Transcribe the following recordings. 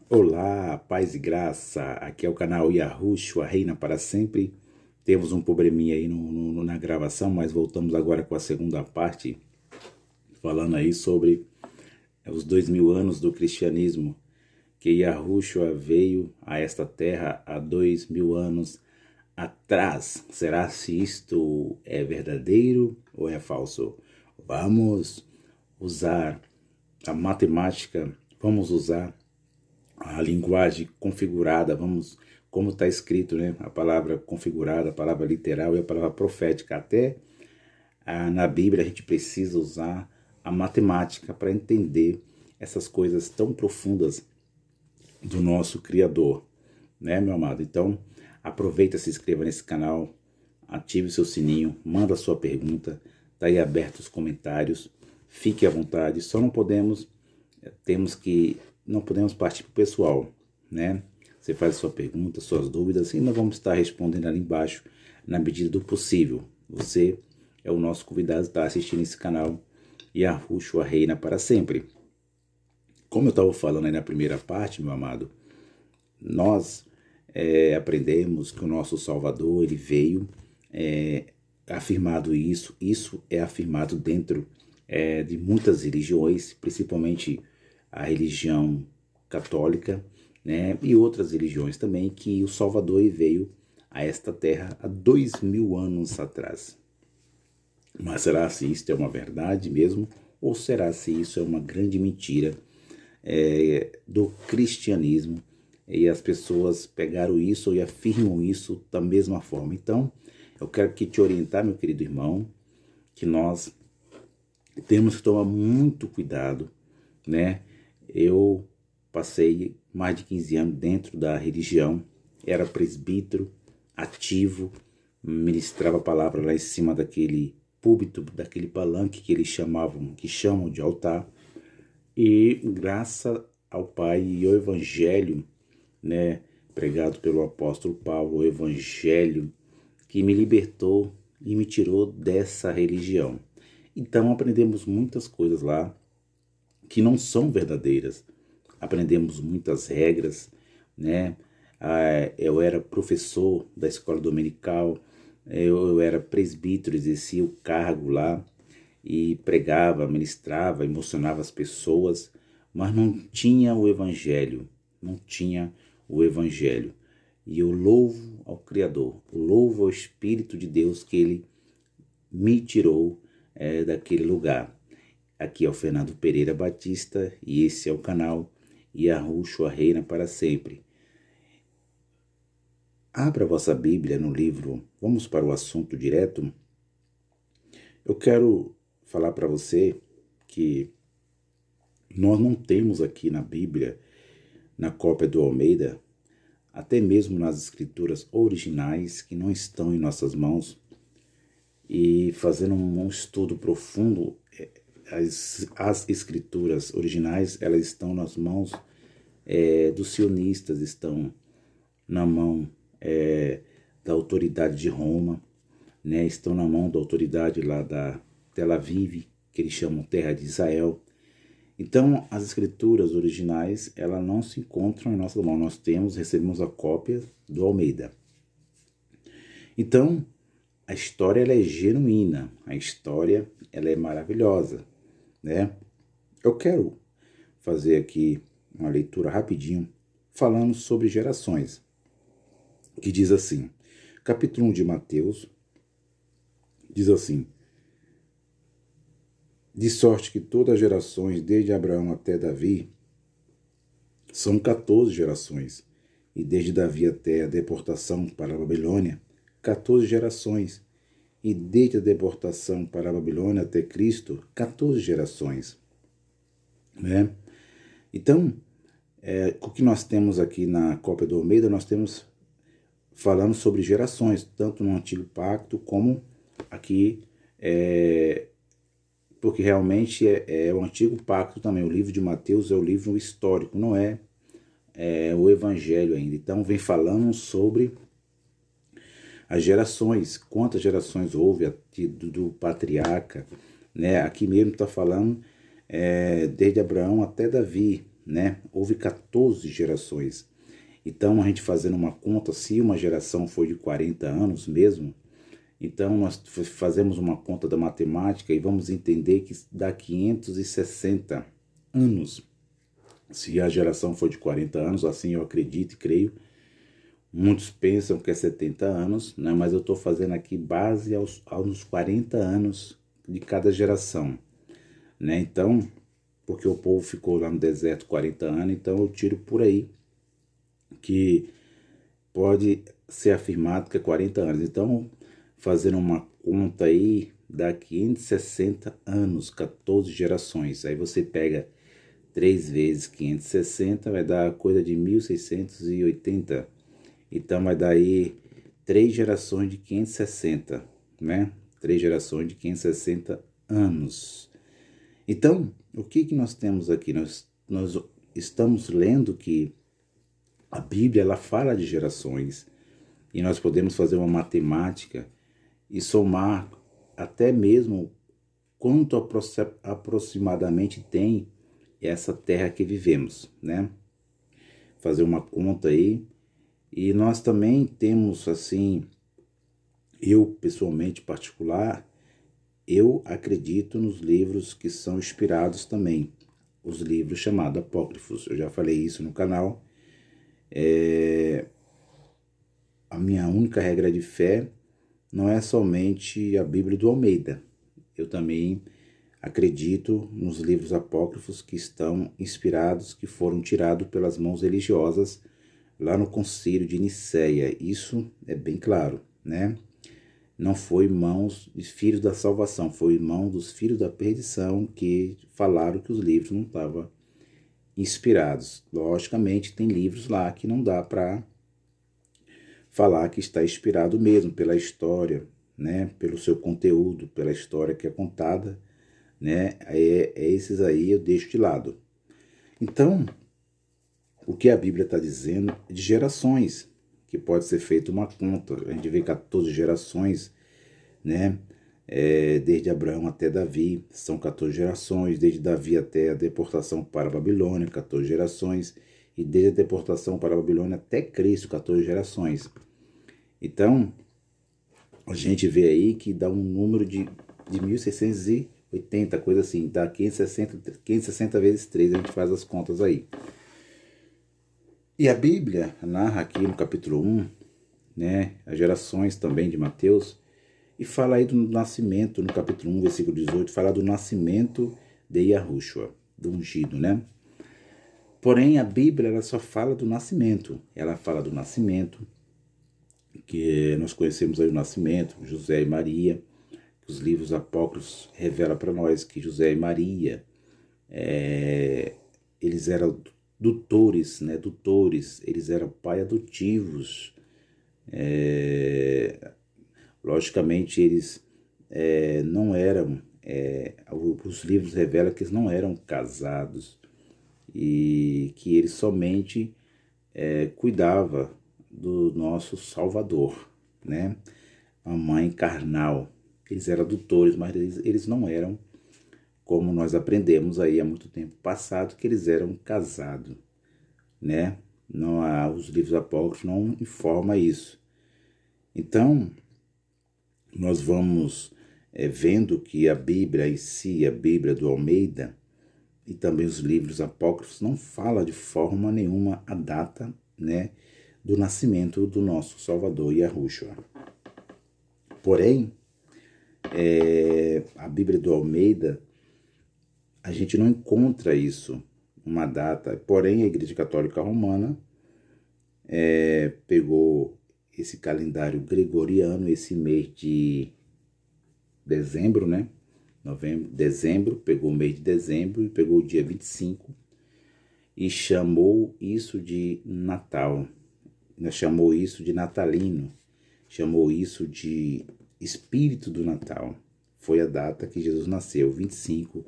Olá, paz e graça. Aqui é o canal Yahushua Reina para Sempre. Temos um probleminha aí na gravação, mas voltamos agora com a segunda parte, falando aí sobre os 2000 anos do cristianismo, que Yahushua veio a esta terra há 2000 anos atrás. Será se isto é verdadeiro ou é falso? Vamos usar a matemática, vamos usar a linguagem configurada, como está escrito, né? A palavra configurada, a palavra literal e a palavra profética. Até na Bíblia a gente precisa usar a matemática para entender essas coisas tão profundas do nosso Criador, né, meu amado? Então, aproveita, se inscreva nesse canal, ative o seu sininho, manda a sua pergunta, tá aí aberto os comentários, fique à vontade. Só não podemos, não podemos partir para o pessoal, né? Você faz a sua pergunta, suas dúvidas, e nós vamos estar respondendo ali embaixo, na medida do possível. Você é o nosso convidado a estar assistindo esse canal, Yahushua Reina para Sempre. Como eu estava falando aí na primeira parte, meu amado, nós aprendemos que o nosso Salvador, ele veio, afirmado isso é afirmado dentro de muitas religiões, principalmente a religião católica, né, e outras religiões também, que o Salvador veio a esta terra há 2000 anos atrás. Mas será se isso é uma verdade mesmo? Ou será se isso é uma grande mentira do cristianismo? E as pessoas pegaram isso e afirmam isso da mesma forma. Então, eu quero que te orientar, meu querido irmão, que nós temos que tomar muito cuidado, né? Eu passei mais de 15 anos dentro da religião, era presbítero, ativo, ministrava a palavra lá em cima daquele púlpito, daquele palanque que eles chamam de altar. E graças ao Pai e ao Evangelho, né, pregado pelo apóstolo Paulo, o Evangelho que me libertou e me tirou dessa religião. Então aprendemos muitas coisas lá que não são verdadeiras. Aprendemos muitas regras, né? Eu era professor da escola dominical, eu era presbítero, exercia o cargo lá e pregava, ministrava, emocionava as pessoas, mas não tinha o Evangelho, não tinha o Evangelho. E eu louvo ao Criador, eu louvo ao Espírito de Deus que Ele me tirou daquele lugar. Aqui é o Fernando Pereira Batista e esse é o canal Yahushua Reina para Sempre. Abra a vossa Bíblia no livro, vamos para o assunto direto. Eu quero falar para você que nós não temos aqui na Bíblia, na cópia do Almeida, até mesmo nas escrituras originais que não estão em nossas mãos, e fazendo um estudo profundo, as escrituras originais, elas estão nas mãos dos sionistas, estão na mão da autoridade de Roma, né, estão na mão da autoridade lá da Tel Aviv, que eles chamam Terra de Israel. Então, as escrituras originais, elas não se encontram em nossa mão. Nós recebemos a cópia do Almeida. Então, a história ela é genuína, a história ela é maravilhosa, né? Eu quero fazer aqui uma leitura rapidinho, falando sobre gerações, que diz assim, capítulo 1 de Mateus, diz assim, de sorte que todas as gerações, desde Abraão até Davi, são 14 gerações, e desde Davi até a deportação para a Babilônia, 14 gerações, e desde a deportação para a Babilônia até Cristo, 14 gerações. Né? Então, o que nós temos aqui na cópia do Almeida, nós temos falando sobre gerações, tanto no Antigo Pacto como aqui, porque realmente é o Antigo Pacto também. O livro de Mateus é o livro histórico, não é o Evangelho ainda. Então vem falando sobre as gerações, quantas gerações houve do patriarca, né? Aqui mesmo está falando desde Abraão até Davi, né? Houve 14 gerações. Então, a gente fazendo uma conta, se uma geração foi de 40 anos mesmo, então nós fazemos uma conta da matemática e vamos entender que dá 560 anos. Se a geração for de 40 anos, assim eu acredito e creio. Muitos pensam que é 70 anos, né? Mas eu estou fazendo aqui base aos 40 anos de cada geração, né? Então, porque o povo ficou lá no deserto 40 anos, então eu tiro por aí que pode ser afirmado que é 40 anos. Então, fazendo uma conta aí, dá 560 anos, 14 gerações. Aí você pega 3 vezes 560, vai dar coisa de 1680. Então, vai dar aí 3 gerações de 560, né? 3 gerações de 560 anos. Então, o que nós temos aqui? Nós estamos lendo que a Bíblia ela fala de gerações e nós podemos fazer uma matemática e somar até mesmo quanto aproximadamente tem essa terra que vivemos, né? Fazer uma conta aí. E nós também temos assim, eu pessoalmente particular, eu acredito nos livros que são inspirados também, os livros chamados apócrifos. Eu já falei isso no canal. A minha única regra de fé não é somente a Bíblia do Almeida. Eu também acredito nos livros apócrifos que estão inspirados, que foram tirados pelas mãos religiosas lá no Concílio de Nicéia. Isso é bem claro, né? Não foi mãos dos filhos da salvação, foi mão dos filhos da perdição que falaram que os livros não estavam inspirados. Logicamente, tem livros lá que não dá para falar que está inspirado mesmo pela história, né? Pelo seu conteúdo, pela história que é contada, né? Esses aí eu deixo de lado. Então, o que a Bíblia está dizendo de gerações, que pode ser feita uma conta. A gente vê 14 gerações, né? Desde Abraão até Davi, são 14 gerações, desde Davi até a deportação para a Babilônia, 14 gerações, e desde a deportação para a Babilônia até Cristo, 14 gerações. Então, a gente vê aí que dá um número de 1680, coisa assim, dá 560 vezes 3, a gente faz as contas aí. E a Bíblia narra aqui no capítulo 1, né, as gerações também de Mateus, e fala aí do nascimento, no capítulo 1, versículo 18, fala do nascimento de Yahushua, do ungido, né? Porém, a Bíblia ela só fala do nascimento. Ela fala do nascimento, que nós conhecemos aí o nascimento, José e Maria, que os livros apócrifos revelam para nós que José e Maria, eles eram tutores, né? Tutores, eles eram pai adotivos. Logicamente, eles não eram, os livros revelam que eles não eram casados e que ele somente cuidava do nosso Salvador, né? A mãe carnal. Eles eram adutores, mas eles não eram, como nós aprendemos aí há muito tempo passado, que eles eram casados, né? Não há, os livros apócrifos não informam isso. Então, nós vamos vendo que a Bíblia em si, a Bíblia do Almeida, e também os livros apócrifos não fala de forma nenhuma a data, né, do nascimento do nosso Salvador Yahushua. Porém, a Bíblia do Almeida, a gente não encontra isso, uma data. Porém, a Igreja Católica Romana pegou esse calendário gregoriano, esse mês de dezembro, né? Dezembro, pegou o mês de dezembro e pegou o dia 25 e chamou isso de Natal, chamou isso de natalino, chamou isso de espírito do Natal. Foi a data que Jesus nasceu, 25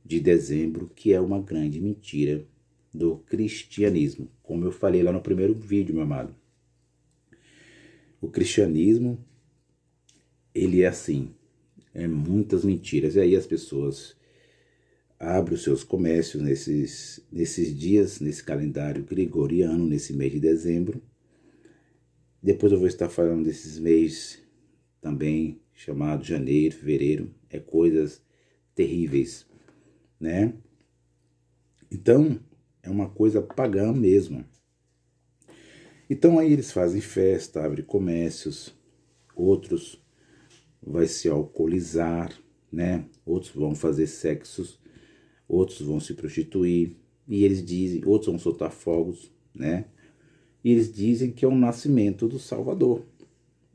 de dezembro, que é uma grande mentira do cristianismo. Como eu falei lá no primeiro vídeo, meu amado. O cristianismo, ele é assim, muitas mentiras. E aí as pessoas abre os seus comércios nesses dias, nesse calendário gregoriano, nesse mês de dezembro. Depois eu vou estar falando desses meses também, chamado janeiro, fevereiro, coisas terríveis, né? Então, é uma coisa pagã mesmo. Então aí eles fazem festa, abrem comércios, outros vai se alcoolizar, né? Outros vão fazer sexos, outros vão se prostituir, e eles dizem, outros vão soltar fogos, né? E eles dizem que é o nascimento do Salvador,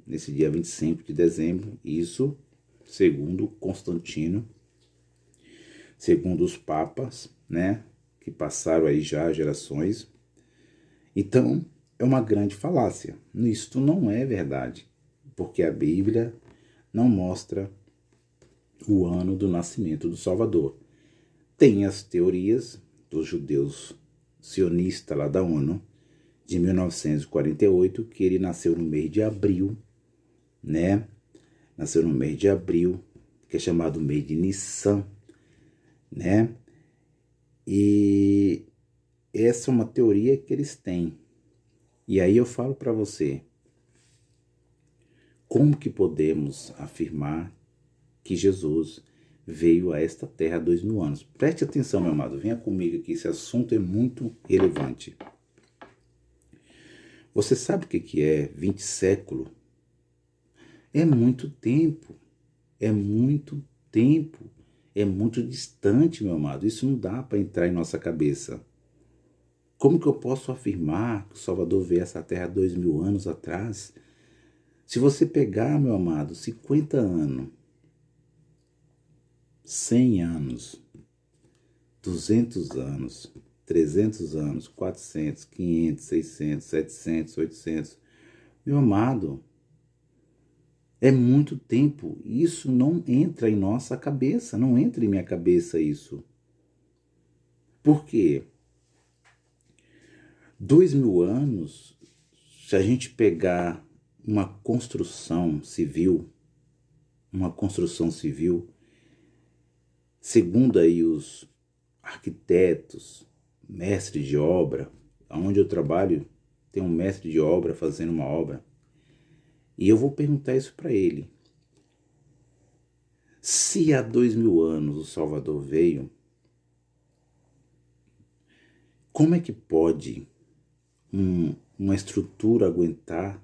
nesse dia 25 de dezembro, isso segundo Constantino, segundo os papas, né? Que passaram aí já gerações. Então, é uma grande falácia. Isto não é verdade, porque a Bíblia não mostra o ano do nascimento do Salvador. Tem as teorias dos judeus sionistas lá da ONU, de 1948, que ele nasceu no mês de abril, né? Nasceu no mês de abril, que é chamado mês de Nissan, né? E essa é uma teoria que eles têm. E aí eu falo para você, como que podemos afirmar que Jesus veio a esta terra há 2000 anos? Preste atenção, meu amado, venha comigo aqui, esse assunto é muito relevante. Você sabe o que é 20 séculos? É muito tempo, é muito tempo, é muito distante, meu amado. Isso não dá para entrar em nossa cabeça. Como que eu posso afirmar que o Salvador veio a essa terra 2000 anos atrás? Se você pegar, meu amado, 50 anos, 100 anos, 200 anos, 300 anos, 400, 500, 600, 700, 800, meu amado, é muito tempo. Isso não entra em nossa cabeça, não entra em minha cabeça isso. Por quê? 2000 anos, se a gente pegar uma construção civil, segundo aí os arquitetos, mestres de obra, onde eu trabalho, tem um mestre de obra fazendo uma obra, e eu vou perguntar isso para ele. Se há 2000 anos o Salvador veio, como é que pode uma estrutura aguentar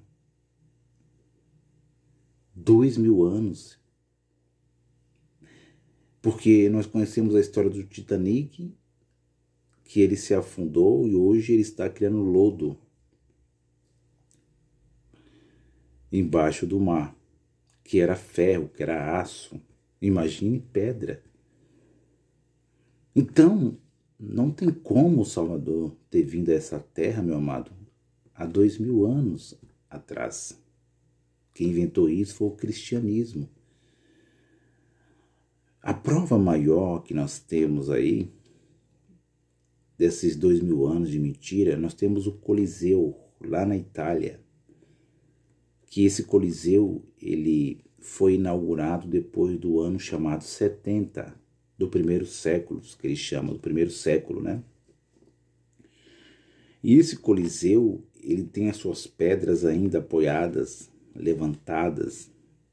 2000 anos? Porque nós conhecemos a história do Titanic, que ele se afundou e hoje ele está criando lodo embaixo do mar, que era ferro, que era aço. Imagine pedra. Então, não tem como o Salvador ter vindo a essa terra, meu amado, há 2000 anos atrás. Quem inventou isso foi o cristianismo. A prova maior que nós temos aí, desses 2000 anos de mentira, nós temos o Coliseu, lá na Itália. Que esse Coliseu, ele foi inaugurado depois do ano chamado 70, do primeiro século, que eles chamam do primeiro século, né? E esse Coliseu, ele tem as suas pedras ainda apoiadas, levantadas.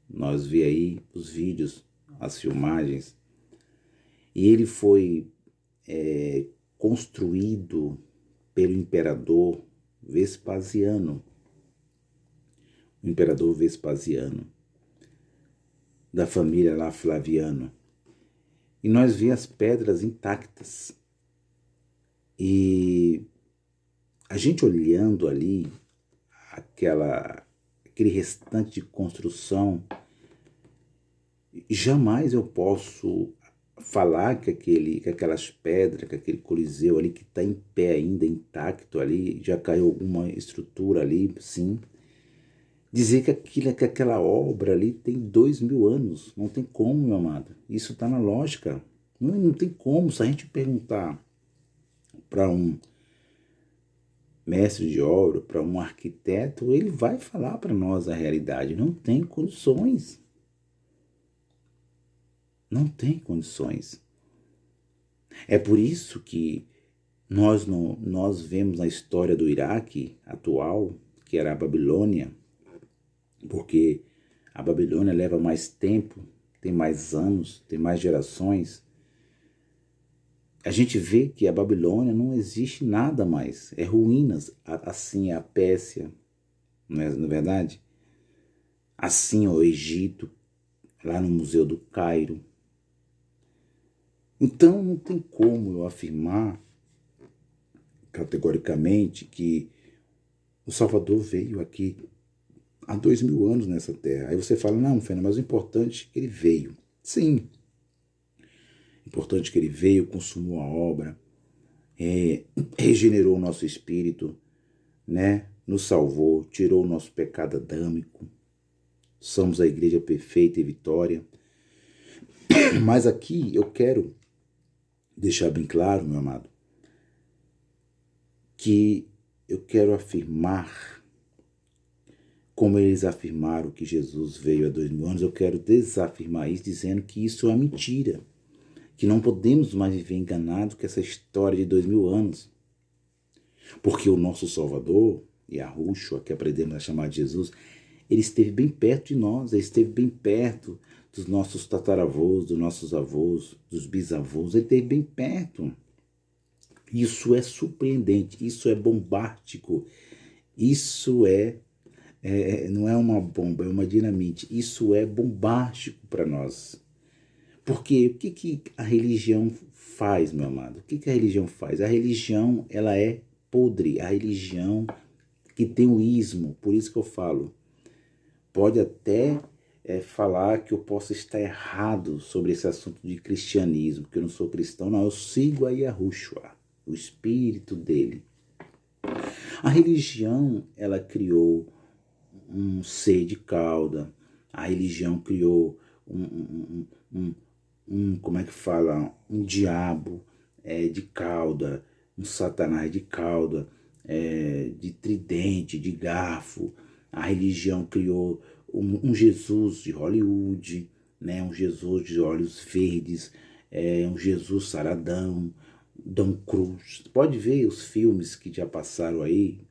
Nós vemos aí os vídeos, as filmagens. E ele foi construído pelo imperador Vespasiano. O imperador Vespasiano, da família lá Flaviano. E nós vemos as pedras intactas. E a gente olhando ali aquele restante de construção, jamais eu posso falar que aquelas pedras, que aquele Coliseu ali que está em pé ainda, intacto ali, já caiu alguma estrutura ali, sim. Dizer que aquela obra ali tem 2000 anos, não tem como, meu amado. Isso está na lógica. Não tem como. Se a gente perguntar para um mestre de obra, para um arquiteto, ele vai falar para nós a realidade. Não tem condições. Não tem condições. É por isso que nós vemos na história do Iraque atual, que era a Babilônia, porque a Babilônia leva mais tempo, tem mais anos, tem mais gerações. A gente vê que a Babilônia não existe nada mais, é ruínas, assim é a Pérsia, não é verdade? Assim é o Egito, lá no Museu do Cairo. Então não tem como eu afirmar categoricamente que o Salvador veio aqui há 2000 anos nessa terra. Aí você fala, não, Fernando, mas o importante é que ele veio. Sim, importante que ele veio, consumou a obra, regenerou o nosso espírito, né? Nos salvou, tirou o nosso pecado adâmico. Somos a igreja perfeita e vitória. Mas aqui eu quero deixar bem claro, meu amado, que eu quero afirmar, como eles afirmaram que Jesus veio há 2000 anos, eu quero desafirmar isso, dizendo que isso é uma mentira, que não podemos mais viver enganados com essa história de 2000 anos, porque o nosso Salvador, Yahushua, que aprendemos a chamar de Jesus, ele esteve bem perto de nós, ele esteve bem perto dos nossos tataravôs, dos nossos avós, dos bisavós, ele esteve bem perto. Isso é surpreendente, isso é bombástico, isso não é uma bomba, é uma dinamite, isso é bombástico para nós. Porque o que a religião faz, meu amado? O que a religião faz? A religião, ela é podre, a religião que tem o ismo, por isso que eu falo, pode até falar que eu posso estar errado sobre esse assunto de cristianismo, que eu não sou cristão, não, eu sigo a Yahushua, o espírito dele. A religião, ela criou um ser de cauda, a religião criou como é que fala, um diabo de cauda, um satanás de cauda, de tridente, de garfo. A religião criou um Jesus de Hollywood, né? Um Jesus de olhos verdes, um Jesus saradão, Tom Cruise. Pode ver os filmes que já passaram aí,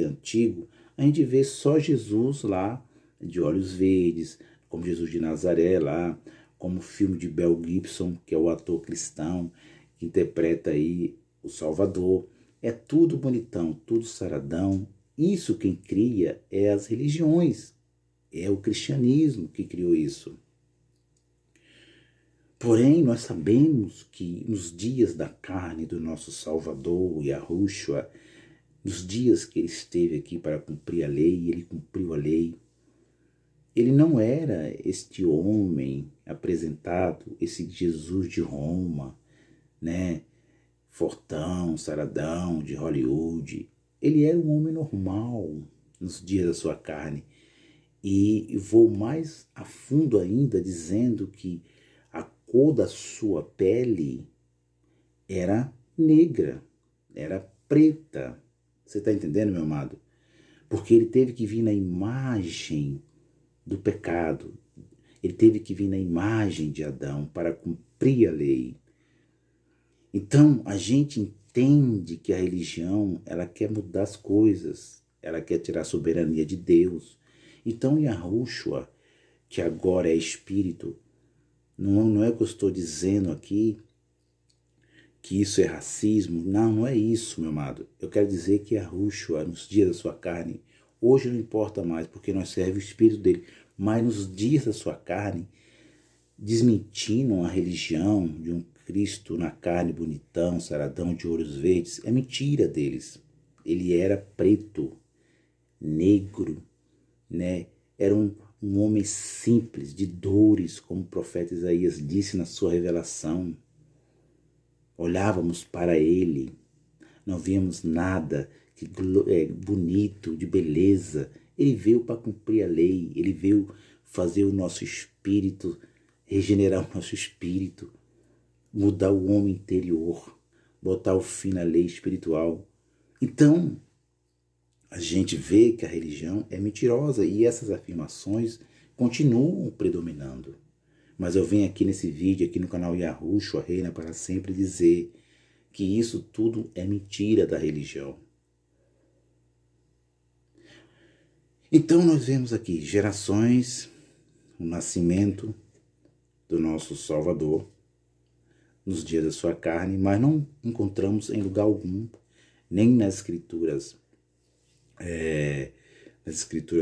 antigo, a gente vê só Jesus lá, de olhos verdes, como Jesus de Nazaré lá, como o filme de Mel Gibson, que é o ator cristão, que interpreta aí o Salvador. É tudo bonitão, tudo saradão. Isso quem cria é as religiões, é o cristianismo que criou isso. Porém, nós sabemos que nos dias da carne do nosso Salvador, Yahushua, nos dias que ele esteve aqui para cumprir a lei, ele cumpriu a lei. Ele não era este homem apresentado, esse Jesus de Roma, né? Fortão, saradão, de Hollywood. Ele era um homem normal nos dias da sua carne. E vou mais a fundo ainda dizendo que a cor da sua pele era negra, era preta. Você está entendendo, meu amado? Porque ele teve que vir na imagem do pecado. Ele teve que vir na imagem de Adão para cumprir a lei. Então, a gente entende que a religião, ela quer mudar as coisas. Ela quer tirar a soberania de Deus. Então, Yahushua, que agora é espírito, não é o que eu estou dizendo aqui, que isso é racismo. Não, não é isso, meu amado. Eu quero dizer que Yahushua, nos dias da sua carne, hoje não importa mais, porque nós servemos o espírito dele, mas nos dias da sua carne, desmentindo a religião de um Cristo na carne, bonitão, saradão, de olhos verdes, é mentira deles. Ele era preto, negro, né? Era um homem simples, de dores, como o profeta Isaías disse na sua revelação. Olhávamos para ele, não víamos nada bonito, de beleza. Ele veio para cumprir a lei, ele veio fazer o nosso espírito, regenerar o nosso espírito, mudar o homem interior, botar o fim na lei espiritual. Então, a gente vê que a religião é mentirosa e essas afirmações continuam predominando. Mas eu venho aqui nesse vídeo, aqui no canal Yahushua Reina para Sempre, dizer que isso tudo é mentira da religião. Então nós vemos aqui gerações, o nascimento do nosso Salvador nos dias da sua carne, mas não encontramos em lugar algum, nem nas escrituras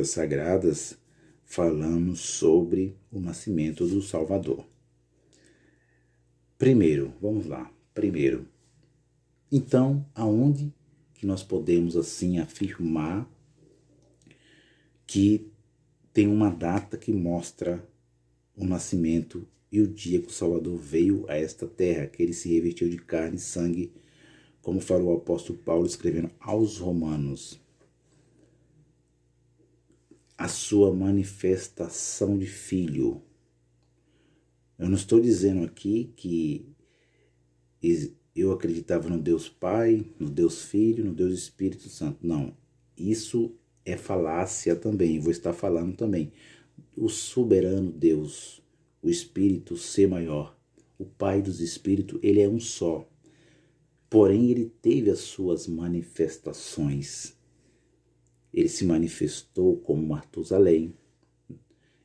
sagradas, falando sobre o nascimento do Salvador. Primeiro, vamos lá. Primeiro, então, aonde que nós podemos assim afirmar que tem uma data que mostra o nascimento e o dia que o Salvador veio a esta terra, que ele se revestiu de carne e sangue, como falou o apóstolo Paulo escrevendo aos Romanos? A sua manifestação de filho. Eu não estou dizendo aqui que eu acreditava no Deus Pai, no Deus Filho, no Deus Espírito Santo. Não, isso é falácia também. Vou estar falando também. O soberano Deus, o Espírito Ser maior, o Pai dos Espíritos, ele é um só. Porém, ele teve as suas manifestações. Ele se manifestou como Matusalém.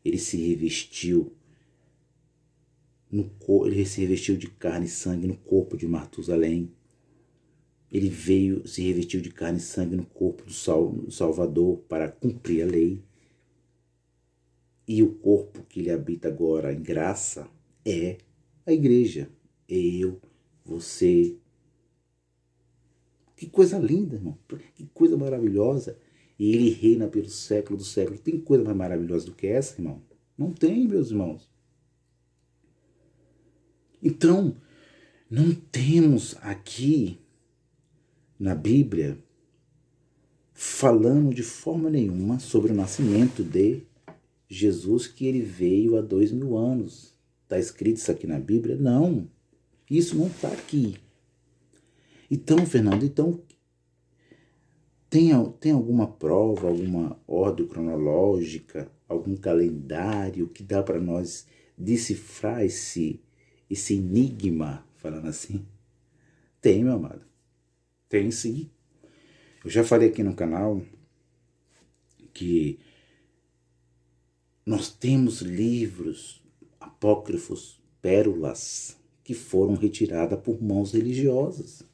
Ele se revestiu de carne e sangue no corpo de Matusalém. Ele se revestiu de carne e sangue no corpo do Salvador para cumprir a lei. E o corpo que ele habita agora em graça é a igreja. Eu, você. Que coisa linda, irmão. Que coisa maravilhosa. E ele reina pelo século do século. Tem coisa mais maravilhosa do que essa, irmão? Não tem, meus irmãos. Então, não temos aqui na Bíblia falando de forma nenhuma sobre o nascimento de Jesus, que ele veio há 2000 anos. Está escrito isso aqui na Bíblia? Não. Isso não está aqui. Então, Fernando, tem alguma prova, alguma ordem cronológica, algum calendário que dá para nós decifrar esse enigma, falando assim? Tem, meu amado. Tem sim. Eu já falei aqui no canal que nós temos livros apócrifos, pérolas, que foram retiradas por mãos religiosas.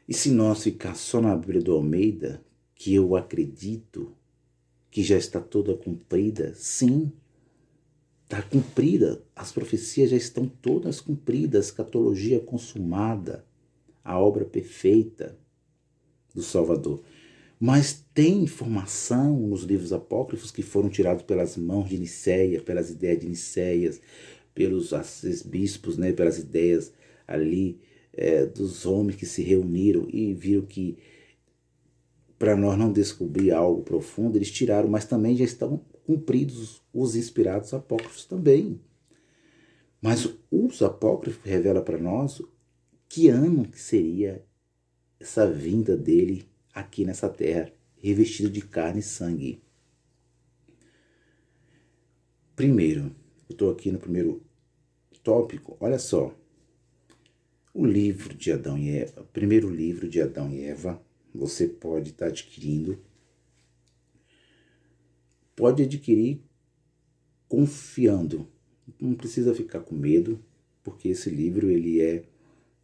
E se nós ficar só na Bíblia do Almeida, que eu acredito que já está toda cumprida, sim, está cumprida. As profecias já estão todas cumpridas, a escatologia consumada, a obra perfeita do Salvador. Mas tem informação nos livros apócrifos que foram tirados pelas mãos de Nicéia, pelas ideias de Nicéias, pelos bispos, né, pelas ideias ali dos homens que se reuniram e viram que, para nós não descobrir algo profundo, eles tiraram, mas também já estão cumpridos os inspirados apócrifos também. Mas os apócrifos revelam para nós que ano que seria essa vinda dele aqui nessa terra, revestido de carne e sangue. Primeiro, eu estou aqui no primeiro tópico, olha só. O livro de Adão e Eva, primeiro livro de Adão e Eva, você pode estar adquirindo. Pode adquirir confiando. Não precisa ficar com medo, porque esse livro ele é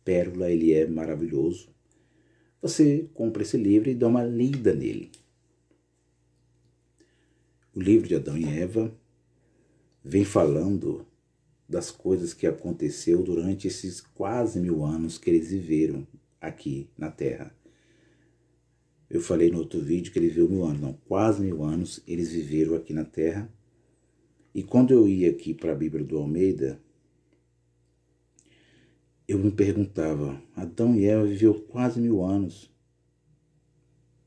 pérola, ele é maravilhoso. Você compra esse livro e dá uma lida nele. O livro de Adão e Eva vem falando das coisas que aconteceu durante esses quase 1000 anos que eles viveram aqui na Terra. Eu falei no outro vídeo que ele viveu 1000 anos, não, quase 1000 anos eles viveram aqui na Terra. E quando eu ia aqui para a Bíblia do Almeida, eu me perguntava, Adão e Eva viveu quase 1000 anos,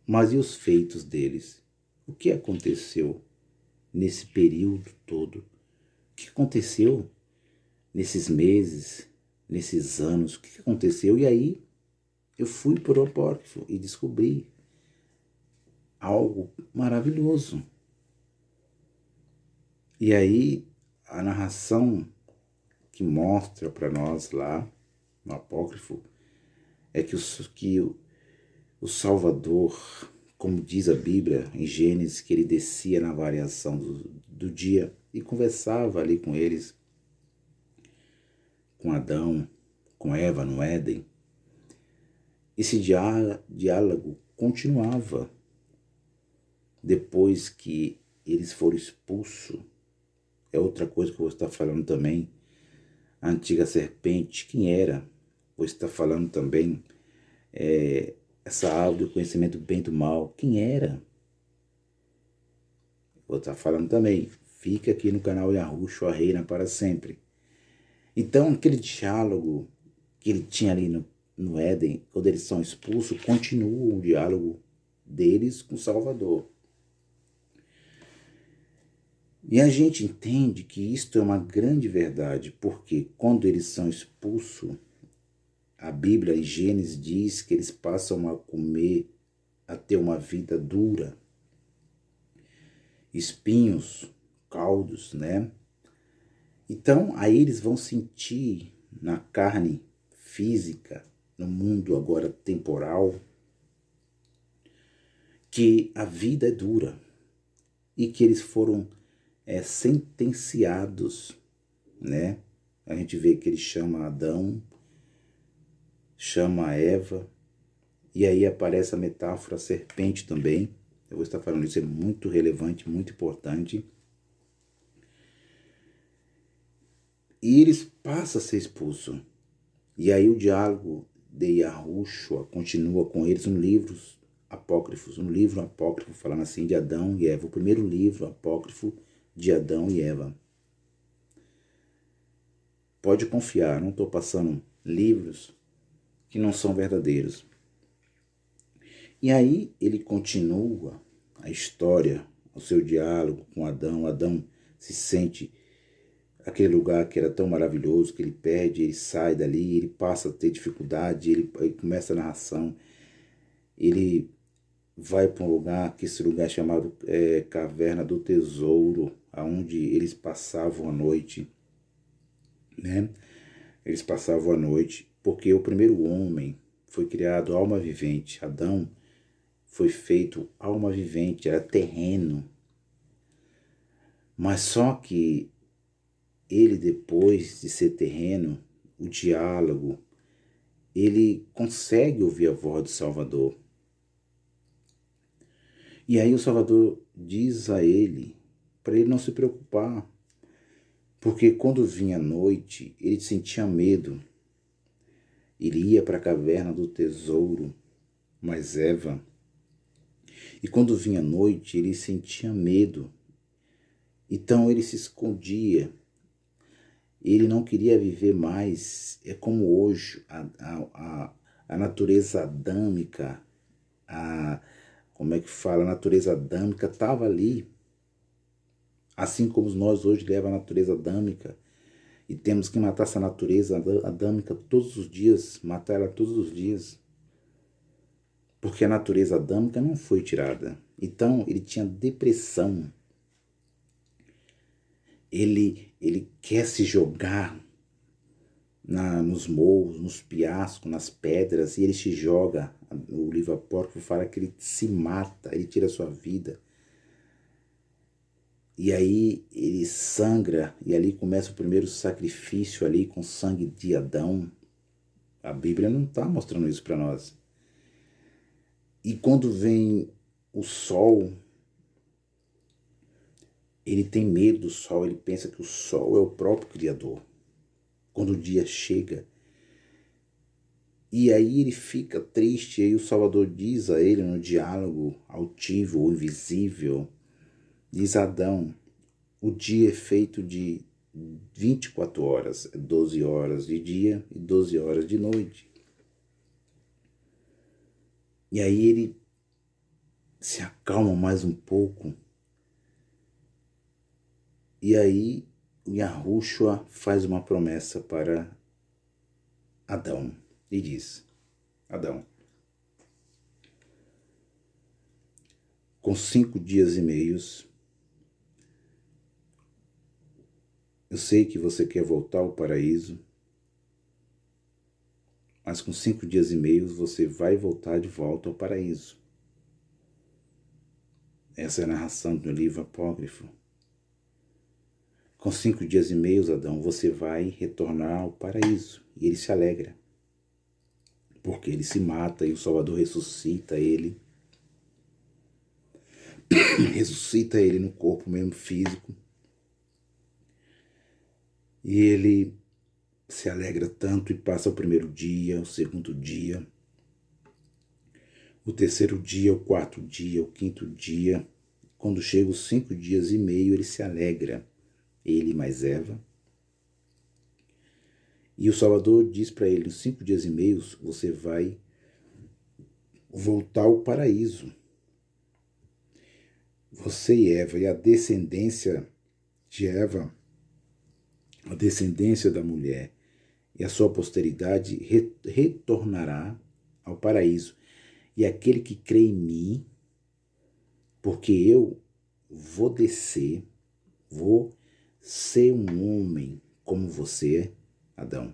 mas e os feitos deles? O que aconteceu nesse período todo? O que aconteceu nesses meses, nesses anos? O que aconteceu? E aí eu fui por o apócrifo e descobri algo maravilhoso. E aí, a narração que mostra para nós lá, no apócrifo, é o Salvador, como diz a Bíblia em Gênesis, que ele descia na variação do dia e conversava ali com eles, com Adão, com Eva no Éden. Esse diálogo continuava depois que eles foram expulsos. É outra coisa que eu vou estar falando também. A antiga serpente, quem era? Vou estar falando também essa árvore do conhecimento do bem e do mal, quem era? Vou estar falando também. Fica aqui no canal Yahushua Reina para sempre. Então, aquele diálogo que ele tinha ali no Éden, quando eles são expulsos, continua o diálogo deles com o Salvador. E a gente entende que isto é uma grande verdade, porque quando eles são expulsos, a Bíblia em Gênesis diz que eles passam a comer, a ter uma vida dura, espinhos, caldos, né? Então, aí eles vão sentir na carne física, no mundo agora temporal, que a vida é dura e que eles foram sentenciados, né? A gente vê que ele chama Adão, chama Eva, e aí aparece a metáfora serpente também. Eu vou estar falando isso, é muito relevante, muito importante. E eles passam a ser expulsos. E aí o diálogo de Yahushua continua com eles no livros apócrifos, um livro apócrifo falando assim de Adão e Eva, o primeiro livro apócrifo de Adão e Eva. Pode confiar, não estou passando livros que não são verdadeiros. E aí ele continua a história, o seu diálogo com Adão. Adão se sente aquele lugar que era tão maravilhoso, que ele perde, ele sai dali, ele passa a ter dificuldade, ele começa a narração, ele vai para um lugar, que esse lugar é chamado Caverna do Tesouro, aonde eles passavam a noite, né? Eles passavam a noite, porque o primeiro homem foi criado alma vivente. Adão foi feito alma vivente, era terreno. Mas só que ele, depois de ser terreno, o diálogo, ele consegue ouvir a voz do Salvador. E aí o Salvador diz a ele, para ele não se preocupar, porque quando vinha a noite, ele sentia medo. Ele ia para a caverna do tesouro, mas Eva. E quando vinha a noite, ele sentia medo. Então ele se escondia. Ele não queria viver mais. É como hoje a natureza adâmica, como é que fala? A natureza adâmica estava ali. Assim como nós hoje levamos a natureza adâmica. E temos que matar essa natureza adâmica todos os dias, matar ela todos os dias. Porque a natureza adâmica não foi tirada. Então ele tinha depressão. Ele quer se jogar nos morros, nos penhascos, nas pedras, e ele se joga. O livro apócrifo fala que ele se mata, ele tira a sua vida. E aí ele sangra, e ali começa o primeiro sacrifício ali com sangue de Adão. A Bíblia não está mostrando isso para nós. E quando vem o sol, ele tem medo do sol, ele pensa que o sol é o próprio Criador. Quando o dia chega, e aí ele fica triste, e aí o Salvador diz a ele no diálogo altivo ou invisível, diz a Adão, o dia é feito de 24 horas, 12 horas de dia e 12 horas de noite. E aí ele se acalma mais um pouco. E aí o Yahushua faz uma promessa para Adão e diz, Adão, com 5 dias e meios, Eu sei que você quer voltar ao paraíso, mas com 5 dias e meio você vai voltar de volta ao paraíso. Essa é a narração do livro apócrifo. Com 5 dias e meio, Adão, você vai retornar ao paraíso. E ele se alegra, porque ele se mata e o Salvador ressuscita ele. Ressuscita ele no corpo mesmo físico. E ele se alegra tanto e passa o primeiro dia, o segundo dia, o terceiro dia, o quarto dia, o quinto dia. Quando chega os 5 dias e meio, ele se alegra, ele mais Eva. E o Salvador diz para ele, nos 5 dias e meio, você vai voltar ao paraíso. Você e Eva, e a descendência de Eva, a descendência da mulher, e a sua posteridade retornará ao paraíso. E aquele que crê em mim, porque eu vou descer, vou ser um homem como você, Adão.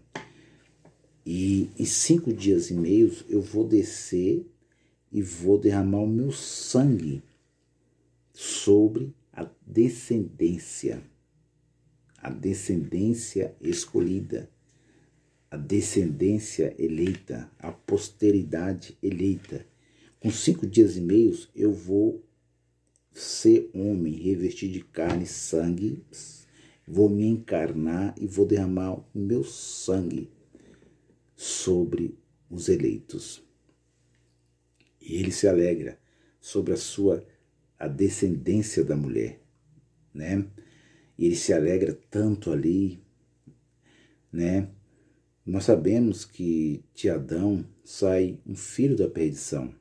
E em 5 dias e meio eu vou descer e vou derramar o meu sangue sobre a descendência escolhida, a descendência eleita, a posteridade eleita. Com 5 dias e meio eu vou ser homem, revestir de carne e sangue, vou me encarnar e vou derramar o meu sangue sobre os eleitos. E ele se alegra sobre a descendência da mulher, né? E ele se alegra tanto ali, né? Nós sabemos que de Adão sai um filho da perdição.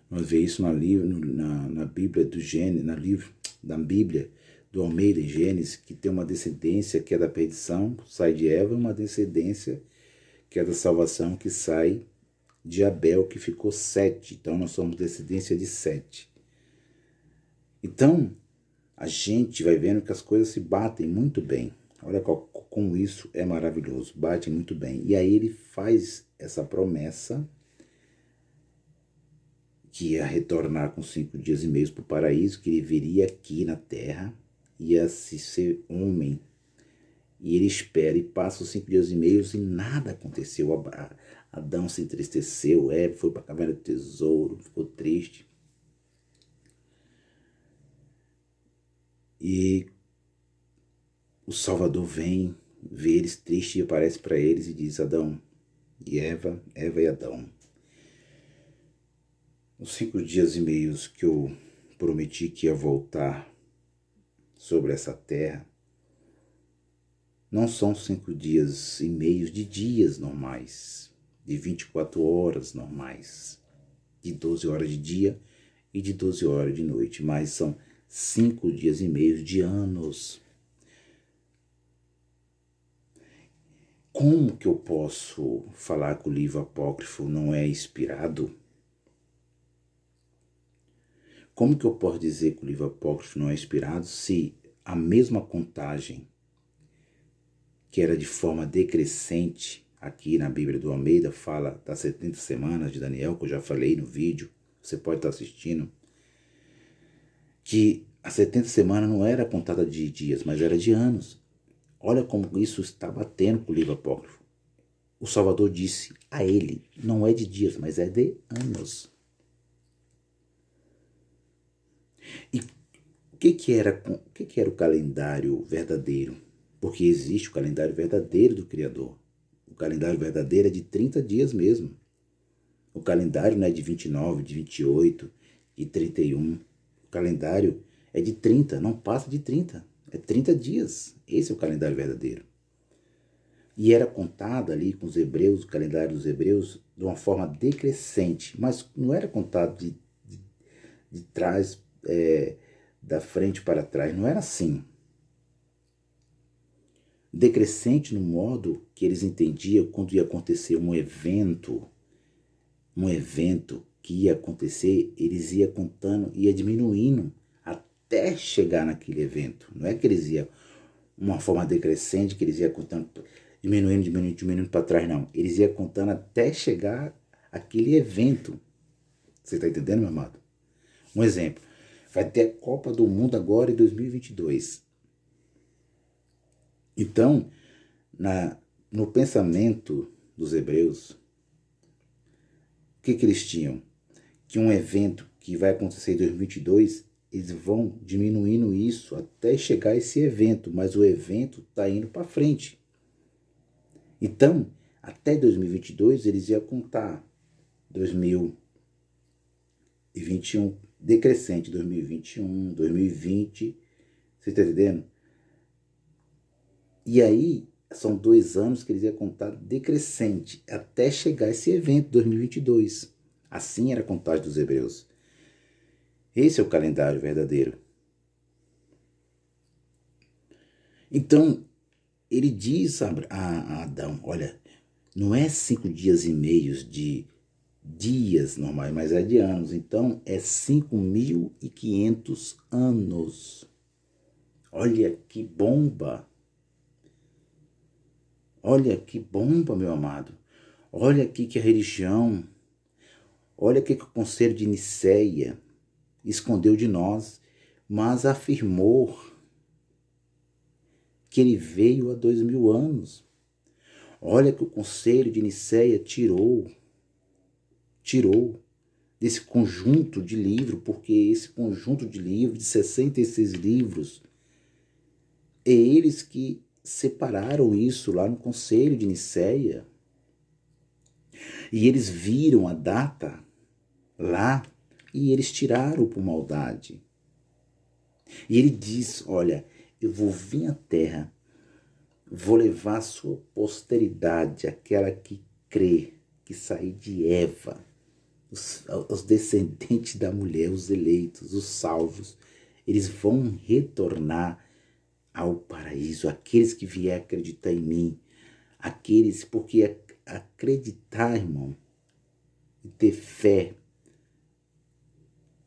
Nós vemos isso na Bíblia do Gênesis, na Bíblia do Almeida em Gênesis, que tem uma descendência que é da perdição, sai de Eva, e uma descendência que é da salvação, que sai de Abel, que ficou 7. Então nós somos descendência de 7. Então a gente vai vendo que as coisas se batem muito bem. Olha como isso é maravilhoso, bate muito bem. E aí ele faz essa promessa que ia retornar com 5 dias e meio para o paraíso, que ele viria aqui na terra, ia se ser homem. E ele espera e passa os 5 dias e meio e nada aconteceu. Adão se entristeceu, Eva foi para a caverna do tesouro, ficou triste. E o Salvador vem, vê eles tristes e aparece para eles e diz: Adão e Eva e Adão, os 5 dias e meio que eu prometi que ia voltar sobre essa terra, não são 5 dias e meio de dias normais, de 24 horas normais, de 12 horas de dia e de 12 horas de noite, mas são 5 dias e meio de anos. Como que eu posso falar que o livro apócrifo não é inspirado? Como que eu posso dizer que o livro apócrifo não é inspirado se a mesma contagem, que era de forma decrescente, aqui na Bíblia do Almeida, fala das 70 semanas de Daniel, que eu já falei no vídeo, você pode estar assistindo, que a 70 semanas não era contada de dias, mas era de anos. Olha como isso está batendo com o livro apócrifo. O Salvador disse a ele, não é de dias, mas é de anos. E o que era o calendário verdadeiro? Porque existe o calendário verdadeiro do Criador. O calendário verdadeiro é de 30 dias mesmo. O calendário não é de 29, de 28, de 31. O calendário é de 30, não passa de 30. É 30 dias. Esse é o calendário verdadeiro. E era contado ali com os hebreus, o calendário dos hebreus, de uma forma decrescente. Mas não era contado de trás, da frente para trás. Não era assim. Decrescente no modo que eles entendiam quando ia acontecer um evento que ia acontecer, eles iam contando, ia diminuindo até chegar naquele evento. Não é que eles iam uma forma decrescente, que eles iam contando, diminuindo para trás, não. Eles iam contando até chegar aquele evento. Você está entendendo, meu amado? Um exemplo. Vai ter a Copa do Mundo agora em 2022. Então, no pensamento dos hebreus, o que eles tinham? Que um evento que vai acontecer em 2022, eles vão diminuindo isso até chegar a esse evento, mas o evento está indo para frente. Então, até 2022, eles iam contar 2021 decrescente, 2021, 2020, você está entendendo? E aí, são 2 anos que eles iam contar decrescente, até chegar esse evento, 2022. Assim era a contagem dos hebreus. Esse é o calendário verdadeiro. Então, ele diz a Adão, olha, não é 5 dias e meios de dias normais, mas é de anos. Então, é 5.500 anos. Olha que bomba! Olha que bomba, meu amado. Olha aqui que a religião, olha aqui que o Conselho de Nicéia escondeu de nós, mas afirmou que ele veio há 2000 anos. Olha que o Conselho de Nicéia tirou desse conjunto de livros, porque esse conjunto de livros, de 66 livros, é eles que separaram isso lá no Conselho de Nicéia. E eles viram a data lá e eles tiraram por maldade. E ele diz, olha, eu vou vir à terra, vou levar a sua posteridade, aquela que crê, que sair de Eva, os descendentes da mulher, os eleitos, os salvos, eles vão retornar ao paraíso, aqueles que vier acreditar em mim, aqueles, porque acreditar, irmão, e ter fé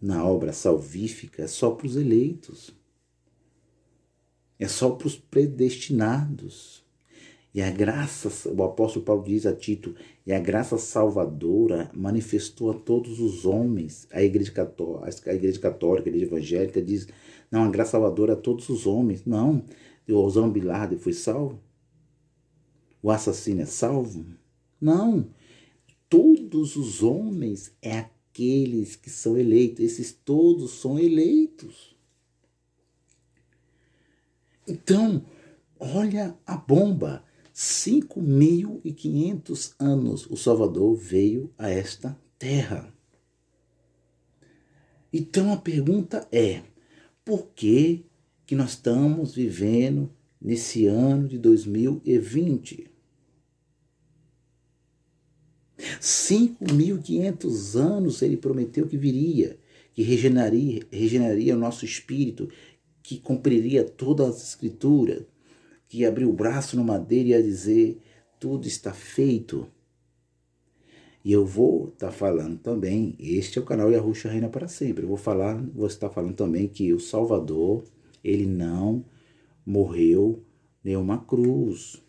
na obra salvífica é só para os eleitos, é só para os predestinados. E a graça, o apóstolo Paulo diz a Tito, e a graça salvadora manifestou a todos os homens. A igreja católica, a igreja evangélica diz, não, a graça salvadora a todos os homens. Não, o Osama Bin Laden foi salvo? O assassino é salvo? Não, todos os homens é aqueles que são eleitos. Esses todos são eleitos. Então, olha a bomba. 5.500 anos o Salvador veio a esta terra. Então a pergunta é, por que nós estamos vivendo nesse ano de 2020? 5.500 anos ele prometeu que viria, que regeneraria o nosso espírito, que cumpriria todas as escrituras, que abriu o braço no madeiro e ia dizer, tudo está feito. E eu vou estar falando também, este é o canal Yahushua Reina para Sempre. Eu vou estar falando também que o Salvador, ele não morreu em uma cruz.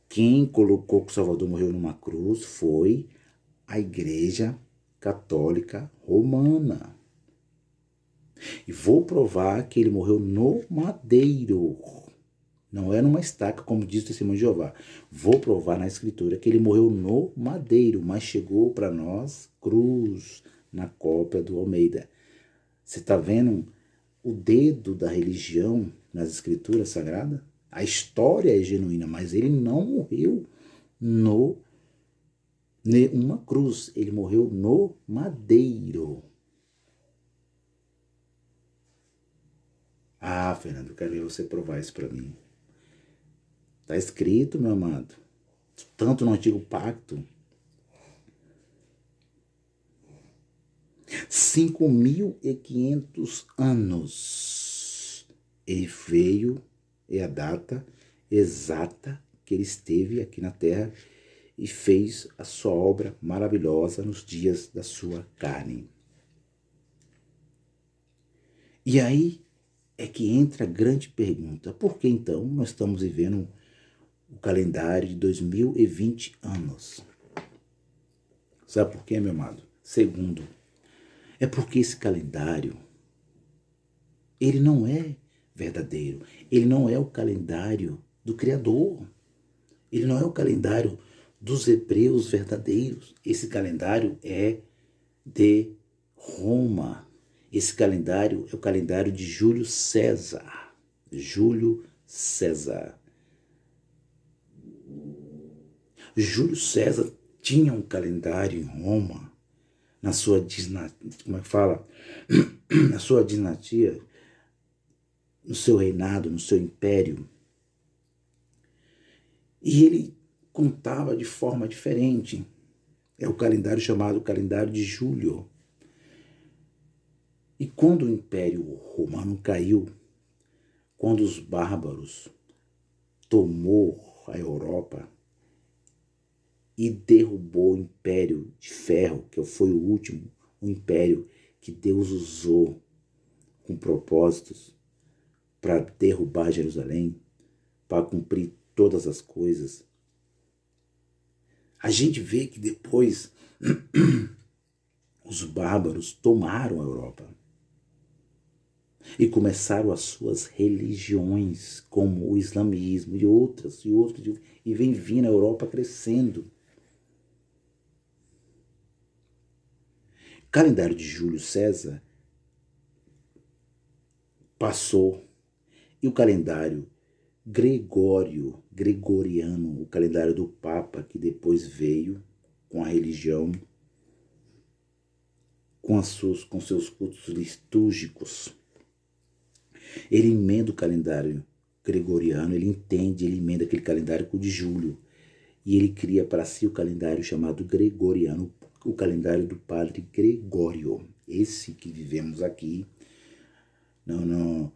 Quem colocou que o Salvador morreu numa cruz foi a Igreja Católica Romana. E vou provar que ele morreu no madeiro. Não é numa estaca, como diz o Testemunho de Jeová. Vou provar na Escritura que ele morreu no madeiro, mas chegou para nós cruz, na cópia do Almeida. Você está vendo o dedo da religião nas Escrituras Sagradas? A história é genuína, mas ele não morreu numa cruz. Ele morreu no madeiro. Ah, Fernando, eu quero ver você provar isso para mim. Está escrito, meu amado, tanto no Antigo Pacto. 5.500 anos. Ele veio, é a data exata que ele esteve aqui na Terra e fez a sua obra maravilhosa nos dias da sua carne. E aí, é que entra a grande pergunta. Por que então nós estamos vivendo o calendário de 2020 anos? Sabe por quê, meu amado? Segundo, é porque esse calendário, ele não é verdadeiro. Ele não é o calendário do Criador. Ele não é o calendário dos hebreus verdadeiros. Esse calendário é de Roma. Esse calendário é o calendário de Júlio César. Júlio César. Júlio César tinha um calendário em Roma, na sua como é que fala? Na sua dinastia, no seu reinado, no seu império. E ele contava de forma diferente. É o calendário chamado calendário de Júlio. E quando o Império Romano caiu, quando os bárbaros tomou a Europa e derrubou o Império de Ferro, que foi o último, o império que Deus usou com propósitos para derrubar Jerusalém, para cumprir todas as coisas. A gente vê que depois os bárbaros tomaram a Europa e começaram as suas religiões, como o islamismo e outras, e vem vindo a Europa crescendo. O calendário de Júlio César passou e o calendário gregoriano, o calendário do Papa, que depois veio com a religião, com seus cultos litúrgicos. Ele emenda o calendário gregoriano, ele emenda aquele calendário com o de julho. E ele cria para si o calendário chamado gregoriano, o calendário do Padre Gregório. Esse que vivemos aqui na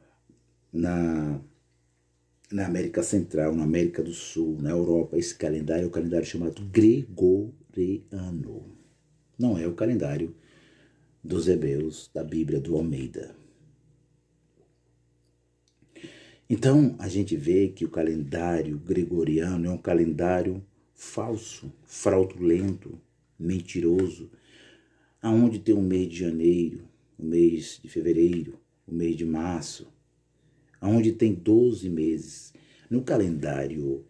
América Central, na América do Sul, na Europa. Esse calendário é o calendário chamado gregoriano. Não é o calendário dos hebreus da Bíblia do Almeida. Então, a gente vê que o calendário gregoriano é um calendário falso, fraudulento, mentiroso, aonde tem o mês de janeiro, o mês de fevereiro, o mês de março, aonde tem 12 meses. No calendário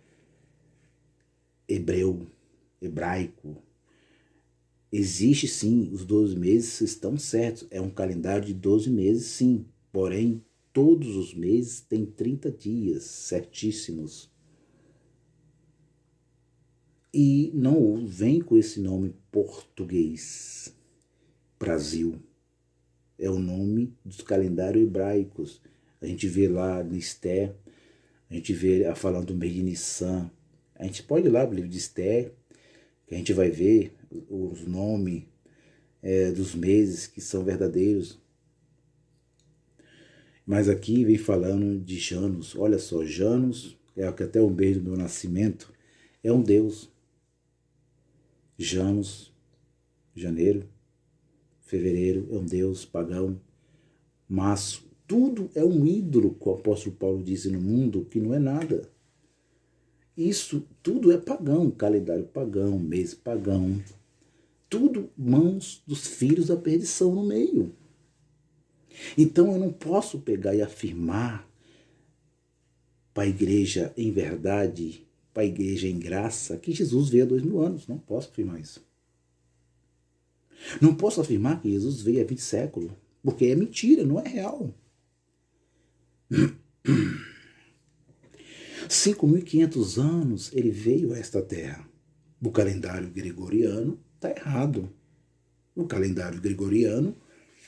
hebraico, existe sim, os 12 meses estão certos, é um calendário de 12 meses sim, porém, todos os meses têm 30 dias certíssimos. E não vem com esse nome português. Brasil. É o nome dos calendários hebraicos. A gente vê lá no Esther, a gente vê falando do mês de Nissan. A gente pode ir lá pro livro de Esther, que a gente vai ver os nomes dos meses que são verdadeiros. Mas aqui vem falando de Janus. Olha só, Janus é até o mês do meu nascimento, é um deus. Janus, janeiro, fevereiro, é um deus pagão. Março, tudo é um ídolo, que o apóstolo Paulo disse no mundo, que não é nada. Isso tudo é pagão, calendário pagão, mês pagão. Tudo mãos dos filhos da perdição no meio. Então eu não posso pegar e afirmar para a igreja em verdade, para a igreja em graça, que Jesus veio há 2000 anos. Não posso afirmar isso. Não posso afirmar que Jesus veio há 20 séculos, porque é mentira, não é real. 5.500 anos ele veio a esta terra. O calendário gregoriano está errado. O calendário gregoriano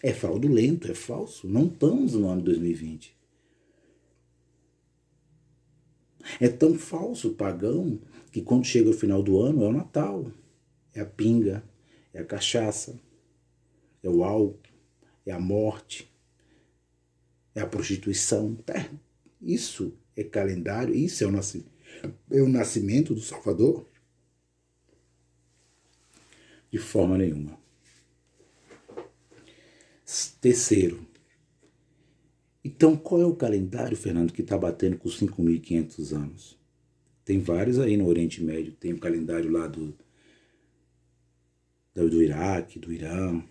é fraudulento, é falso. Não estamos no ano 2020. É tão falso, pagão, que quando chega o final do ano é o Natal. É a pinga, é a cachaça, é o álcool, é a morte, é a prostituição. Isso é calendário, isso é o nascimento do Salvador? De forma nenhuma. Terceiro, e Então, qual é o calendário, Fernando, que está batendo com 5.500 anos? Tem vários aí no Oriente Médio. Tem o calendário lá do Iraque, do Irã.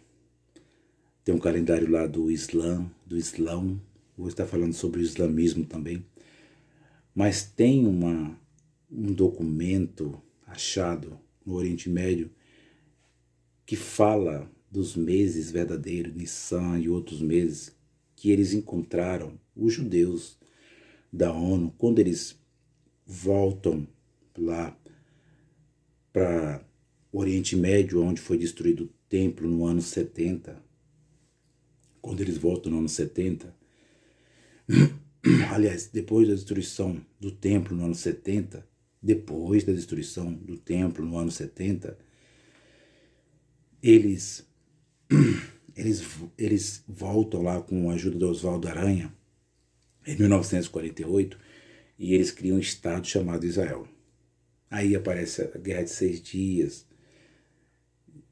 Tem um calendário lá do Islão. Vou estar falando sobre o islamismo também. Mas tem um documento achado no Oriente Médio que fala dos meses verdadeiros, Nissan e outros meses, que eles encontraram, os judeus da ONU, quando eles voltam lá para o Oriente Médio, onde foi destruído o templo no ano 70, quando eles voltam no ano 70, aliás, depois da destruição do templo no ano 70, depois da destruição do templo no ano 70, eles voltam lá com a ajuda de Oswaldo Aranha, em 1948, e eles criam um estado chamado Israel. Aí aparece a Guerra de 6 Dias,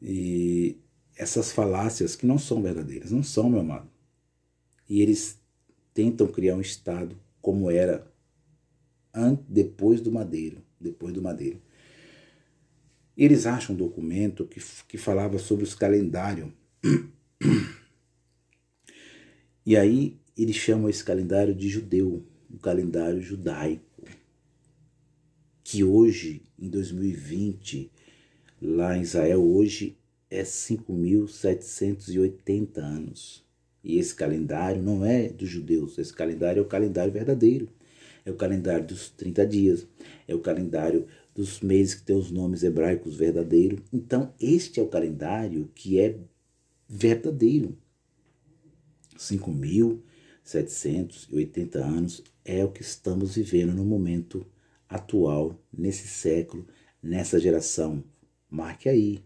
e essas falácias que não são verdadeiras, não são, meu amado. E eles tentam criar um estado como era depois do Madeiro. E eles acham um documento que falava sobre os calendários. E aí eles chamam esse calendário de judeu, o calendário judaico, que hoje, em 2020, lá em Israel, hoje é 5.780 anos. E esse calendário não é dos judeus, esse calendário é o calendário verdadeiro. É o calendário dos 30 dias, é o calendário dos meses que tem os nomes hebraicos verdadeiros. Então, este é o calendário que é verdadeiro. 5.780 anos é o que estamos vivendo no momento atual, nesse século, nessa geração. Marque aí,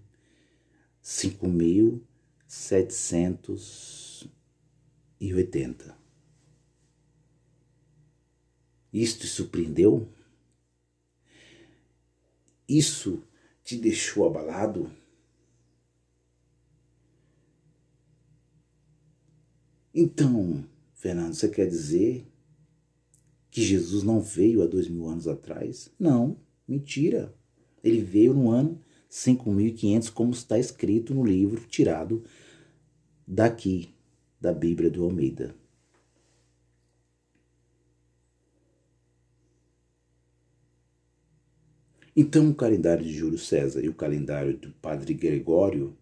5.780. Isto te surpreendeu? Isso te deixou abalado? Então, Fernando, você quer dizer que Jesus não veio há 2.000 anos atrás? Não, mentira. Ele veio no ano 5.500, como está escrito no livro tirado daqui, da Bíblia do Almeida. Então, o calendário de Júlio César e o calendário do Padre Gregório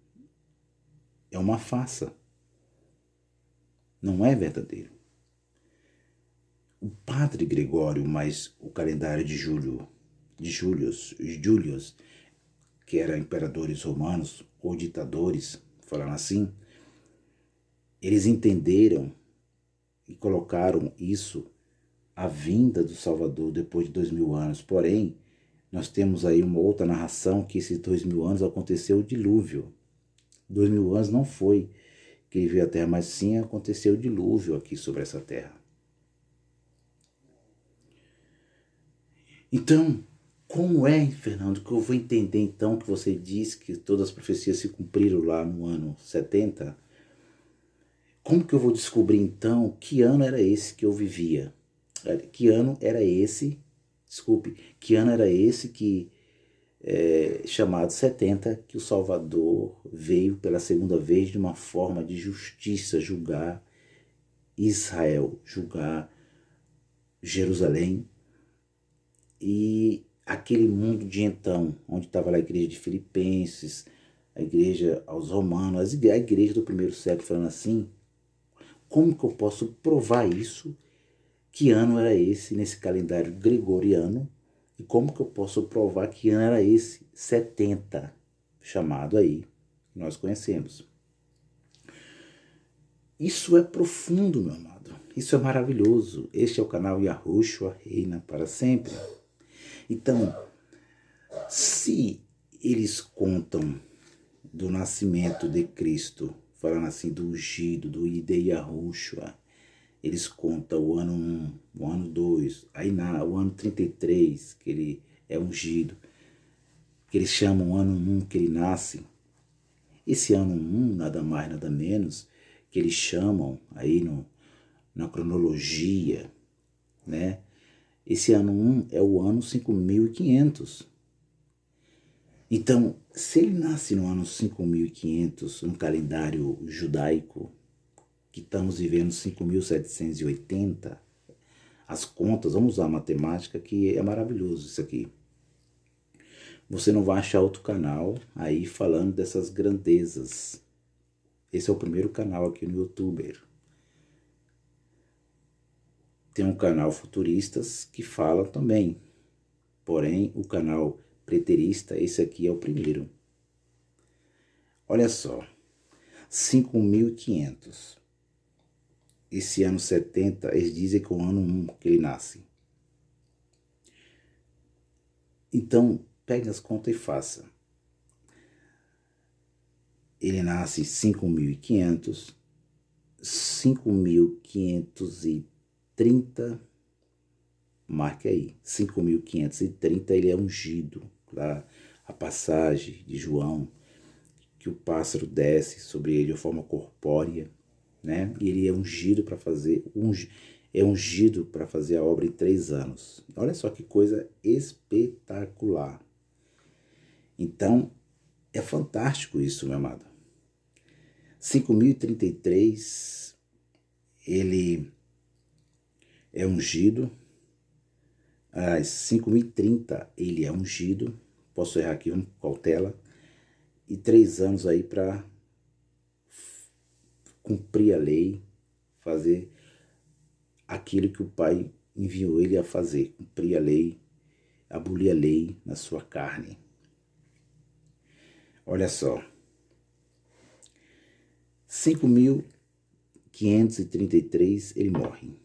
é uma farsa. Não é verdadeiro. O Padre Gregório, mais o calendário de Július, que eram imperadores romanos ou ditadores, falando assim, eles entenderam e colocaram isso, a vinda do Salvador depois de 2.000 anos. Porém, nós temos aí uma outra narração que esses 2.000 anos aconteceu o dilúvio. 2.000 anos não foi que ele veio à Terra, mas sim aconteceu o dilúvio aqui sobre essa Terra. Então, como é, Fernando, que eu vou entender então que você disse que todas as profecias se cumpriram lá no ano 70? Como que eu vou descobrir então que ano era esse que eu vivia? Que ano era esse que chamado 70, que o Salvador veio pela segunda vez de uma forma de justiça, julgar Israel, julgar Jerusalém e aquele mundo de então, onde estava a igreja de Filipenses, a igreja aos romanos, a igreja do primeiro século, falando assim, como que eu posso provar isso? Que ano era esse nesse calendário gregoriano? E como que eu posso provar que ano era esse? 70, chamado aí, que nós conhecemos. Isso é profundo, meu amado. Isso é maravilhoso. Este é o canal Yahushua Reina para Sempre. Então, se eles contam do nascimento de Cristo, falando assim do ungido, do Ide Yahushua, eles contam o ano 1, o ano 2, aí o ano 33, que ele é ungido, que eles chamam o ano 1 que ele nasce. Esse ano 1, nada mais, nada menos, que eles chamam aí na cronologia, né? Esse ano 1 é o ano 5500. Então, se ele nasce no ano 5500, no calendário judaico, que estamos vivendo 5780, as contas, vamos usar a matemática, que é maravilhoso isso aqui. Você não vai achar outro canal aí falando dessas grandezas. Esse é o primeiro canal aqui no YouTube. Tem um canal Futuristas que fala também. Porém, o canal Preterista, esse aqui é o primeiro. Olha só, 5500. Esse ano 70, eles dizem que é o ano 1 que ele nasce. Então, pegue as contas e faça. Ele nasce em 5500, 5530, marque aí, 5530 ele é ungido, lá a passagem de João, que o pássaro desce sobre ele de forma corpórea, né? E ele é ungido para fazer, ungido para fazer a obra em 3 anos. Olha só que coisa espetacular. Então, é fantástico isso, meu amado. 5033, ele é ungido. 5030, ele é ungido. Posso errar aqui, vamos com cautela. E 3 anos aí para cumprir a lei, fazer aquilo que o Pai enviou ele a fazer, cumprir a lei, abolir a lei na sua carne. Olha só, 5533 ele morre.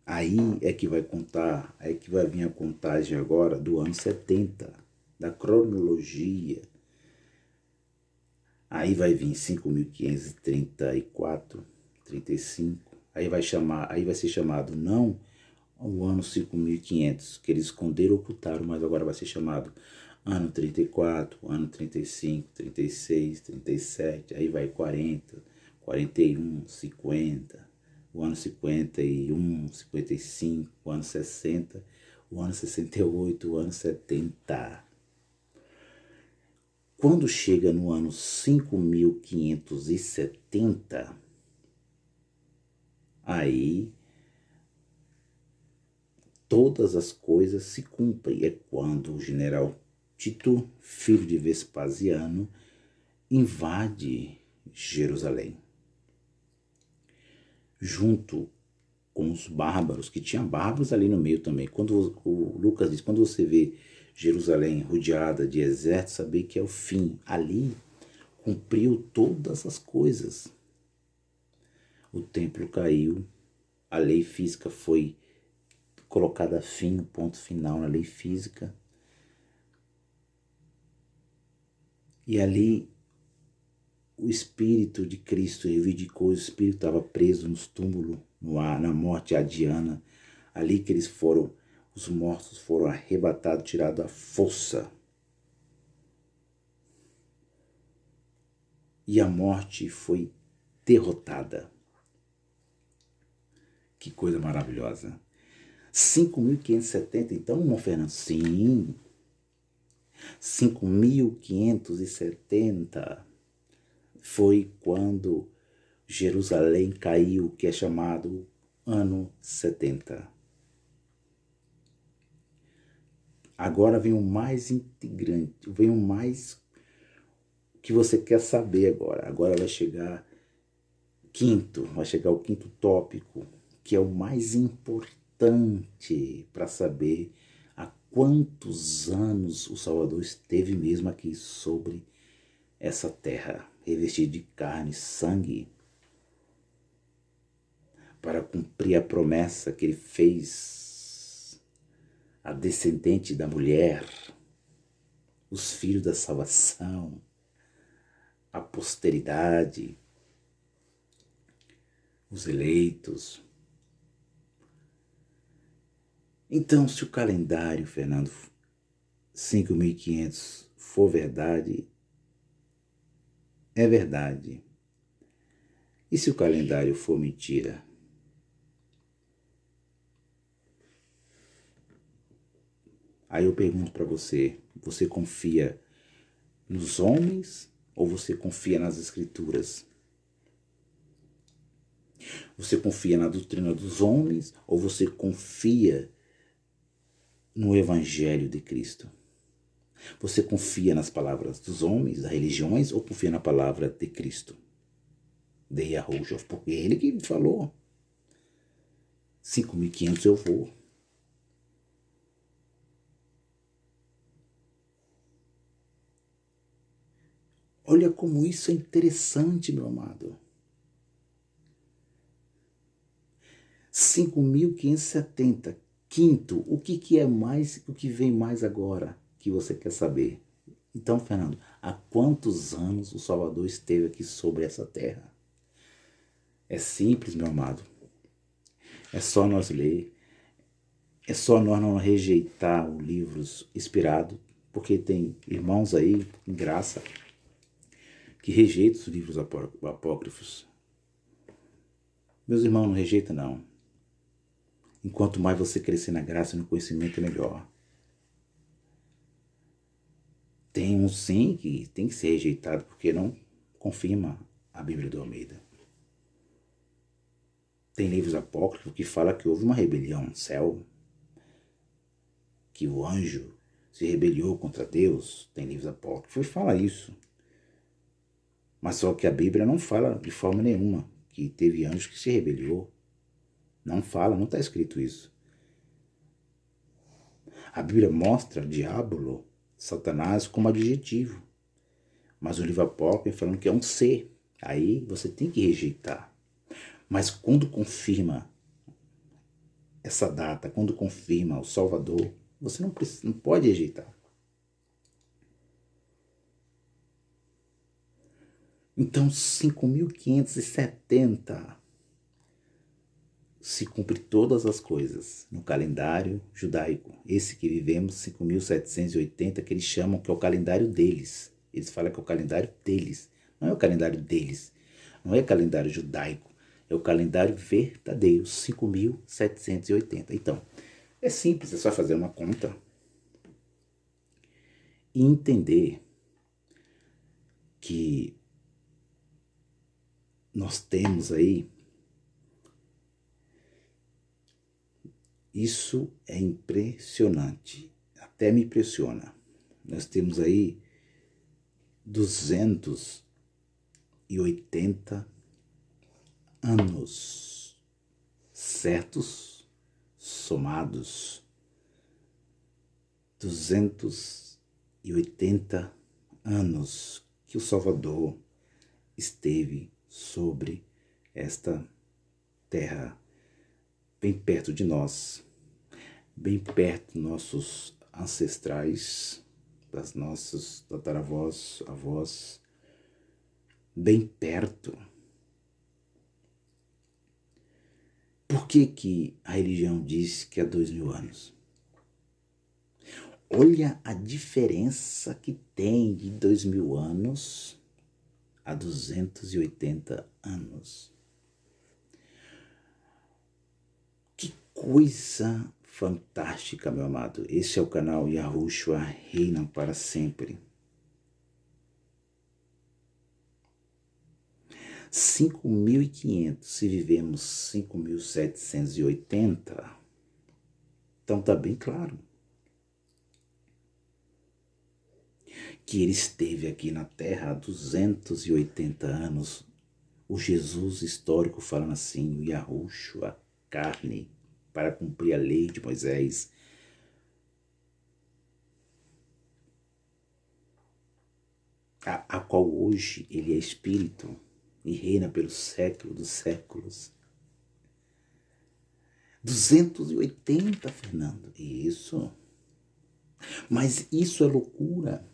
Aí é que vai contar, é que vai vir a contagem agora do ano 70, da cronologia. Aí vai vir 5534, 35. Aí vai ser chamado não o ano 5500, que eles esconderam, ocultaram, mas agora vai ser chamado ano 34, ano 35, 36, 37, aí vai 40, 41, 50, o ano 51, 55, o ano 60, o ano 68, o ano 70. Quando chega no ano 5570, aí todas as coisas se cumprem. É quando o general Tito, filho de Vespasiano, invade Jerusalém. Junto com os bárbaros, que tinha bárbaros ali no meio também. Quando o Lucas diz, quando você vê Jerusalém rodeada de exército, saber que é o fim. Ali cumpriu todas as coisas. O templo caiu, a lei física foi colocada fim, ponto final na lei física. E ali o Espírito de Cristo reivindicou, o Espírito estava preso nos túmulos, na morte adiana. Ali que eles foram, os mortos foram arrebatados, tirados à força. E a morte foi derrotada. Que coisa maravilhosa. 5570, então, irmão Fernando? Sim. 5570 foi quando Jerusalém caiu, que é chamado ano 70. Agora vem o mais integrante, vem o mais que você quer saber agora. Agora vai chegar o quinto tópico, que é o mais importante para saber há quantos anos o Salvador esteve mesmo aqui sobre essa terra, revestido de carne e sangue, para cumprir a promessa que ele fez a descendente da mulher, os filhos da salvação, a posteridade, os eleitos. Então, se o calendário, Fernando, 5500 for verdade, é verdade. E se o calendário for mentira? Aí eu pergunto para você, você confia nos homens ou você confia nas escrituras? Você confia na doutrina dos homens ou você confia no evangelho de Cristo? Você confia nas palavras dos homens, das religiões, ou confia na palavra de Cristo? De Yahushua, porque ele que falou. 5.500 eu vou. Olha como isso é interessante, meu amado. 5.570. Quinto, o que é mais, o que vem mais agora que você quer saber? Então, Fernando, há quantos anos o Salvador esteve aqui sobre essa terra? É simples, meu amado. É só nós ler. É só nós não rejeitar os livros inspirados, porque tem irmãos aí, em graça, que rejeitam os livros apócrifos. Meus irmãos, não rejeita não. Enquanto mais você crescer na graça e no conhecimento, melhor. Tem um sim que tem que ser rejeitado, porque não confirma a Bíblia do Almeida. Tem livros apócrifos que falam que houve uma rebelião no céu, que o anjo se rebeliou contra Deus. Tem livros apócrifos que fala isso. Mas só que a Bíblia não fala de forma nenhuma que teve anjo que se rebeliou. Não fala, não está escrito isso. A Bíblia mostra diabo, Satanás, como adjetivo. Mas o livro apócrifo falando que é um ser. Aí você tem que rejeitar. Mas quando confirma essa data, quando confirma o Salvador, você não pode rejeitar. Então, 5.570 se cumpre todas as coisas no calendário judaico. Esse que vivemos, 5.780, que eles chamam que é o calendário deles. Eles falam que é o calendário deles. Não é o calendário deles. Não é o calendário judaico. É o calendário verdadeiro, 5.780. Então, é simples, é só fazer uma conta e entender que nós temos aí, isso é impressionante, até me impressiona. Nós temos aí 280 anos certos, somados, 280 anos que o Salvador esteve sobre esta terra, bem perto de nós, bem perto dos nossos ancestrais, das nossas tataravós, avós, bem perto. Por que a religião diz que há 2.000 anos? Olha a diferença que tem de 2.000 anos a 280 anos. Que coisa fantástica, meu amado. Esse é o canal Yahushua Reina para Sempre. 5.500, se vivemos 5.780, então está bem claro que ele esteve aqui na Terra há 280 anos, o Jesus histórico falando assim, o Yahushua, carne, para cumprir a lei de Moisés. A qual hoje ele é espírito e reina pelo século dos séculos. 280, Fernando, isso. Mas isso é loucura.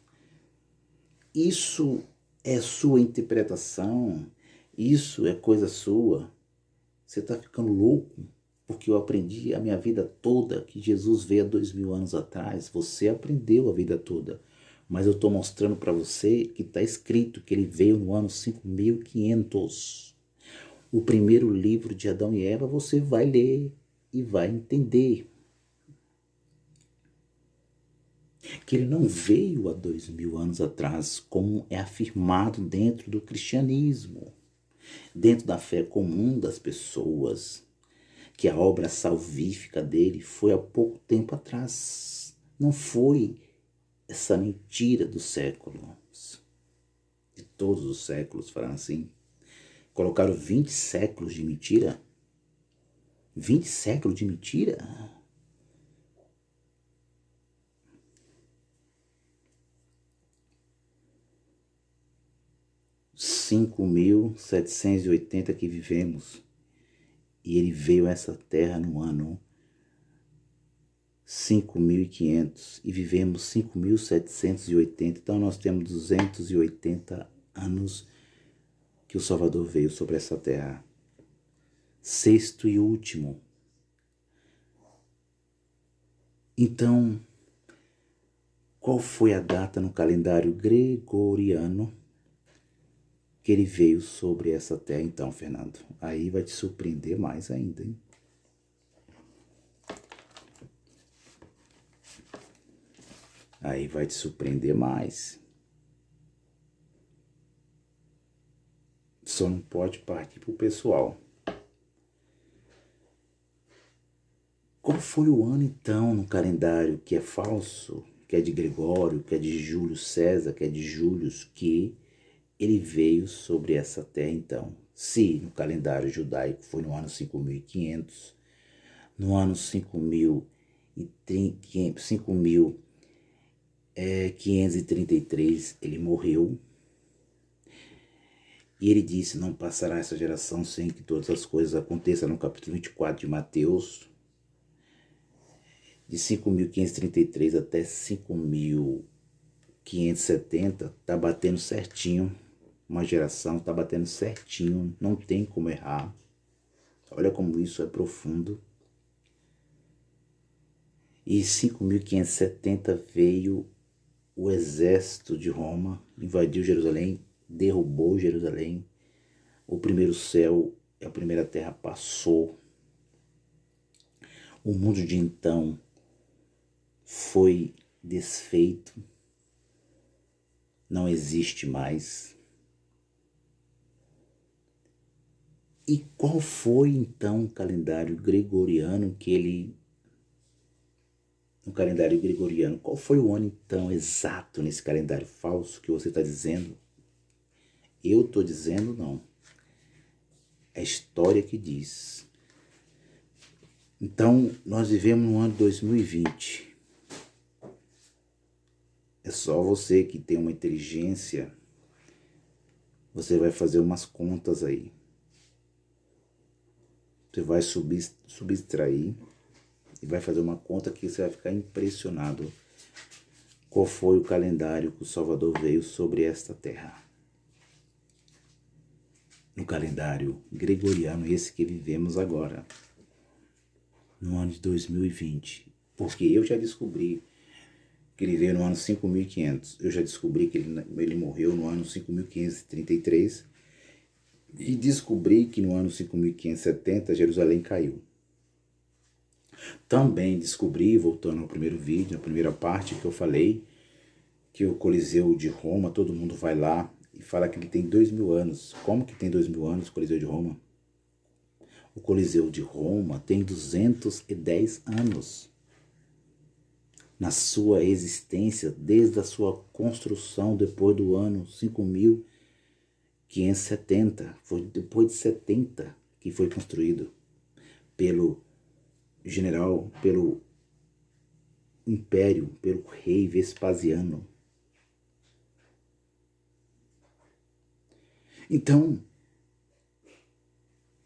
Isso é sua interpretação. Isso é coisa sua. Você está ficando louco, porque eu aprendi a minha vida toda que Jesus veio há 2.000 anos atrás. Você aprendeu a vida toda. Mas eu estou mostrando para você que está escrito que ele veio no ano 5.500. o primeiro livro de Adão e Eva, você vai ler e vai entender que ele não veio há 2000 anos atrás, como é afirmado dentro do cristianismo, dentro da fé comum das pessoas, que a obra salvífica dele foi há pouco tempo atrás. Não foi essa mentira dos séculos, de todos os séculos, falando assim. Colocaram 20 séculos de mentira? 20 séculos de mentira? 5.780 que vivemos. E ele veio a essa terra no ano 5.500 e vivemos 5.780. Então nós temos 280 anos que o Salvador veio sobre essa terra. Sexto e último. Então, qual foi a data no calendário gregoriano que ele veio sobre essa terra então, Fernando? Aí vai te surpreender mais ainda, hein? Aí vai te surpreender mais. Só não pode partir pro pessoal. Qual foi o ano então no calendário que é falso, que é de Gregório, que é de Júlio César, que é de Júlio, que ele veio sobre essa terra então? Se no calendário judaico foi no ano 5.500, no ano 5.533 ele morreu. E ele disse, não passará essa geração sem que todas as coisas aconteçam, no capítulo 24 de Mateus. De 5.533 até 5.570, tá batendo certinho. Uma geração tá batendo certinho, não tem como errar. Olha como isso é profundo. E 5.570 veio o exército de Roma, invadiu Jerusalém, derrubou Jerusalém. O primeiro céu e a primeira terra passou. O mundo de então foi desfeito, não existe mais. E qual foi então o calendário gregoriano que ele... No calendário gregoriano, qual foi o ano então exato nesse calendário falso que você está dizendo? Eu estou dizendo não. É a história que diz. Então, nós vivemos no ano 2020. É só você que tem uma inteligência, você vai fazer umas contas aí. Você vai subtrair e vai fazer uma conta que você vai ficar impressionado. Qual foi o calendário que o Salvador veio sobre esta terra? No calendário gregoriano, esse que vivemos agora, no ano de 2020. Porque eu já descobri que ele veio no ano 5.500. Eu já descobri que ele morreu no ano 5.533. E descobri que no ano 5.570 Jerusalém caiu. Também descobri, voltando ao primeiro vídeo, na primeira parte que eu falei, que o Coliseu de Roma, todo mundo vai lá e fala que ele tem 2.000 anos. Como que tem 2.000 anos o Coliseu de Roma? O Coliseu de Roma tem 210 anos. Na sua existência, desde a sua construção, depois do ano 5.570. Foi depois de 70 que foi construído pelo general, pelo império, pelo rei Vespasiano. Então,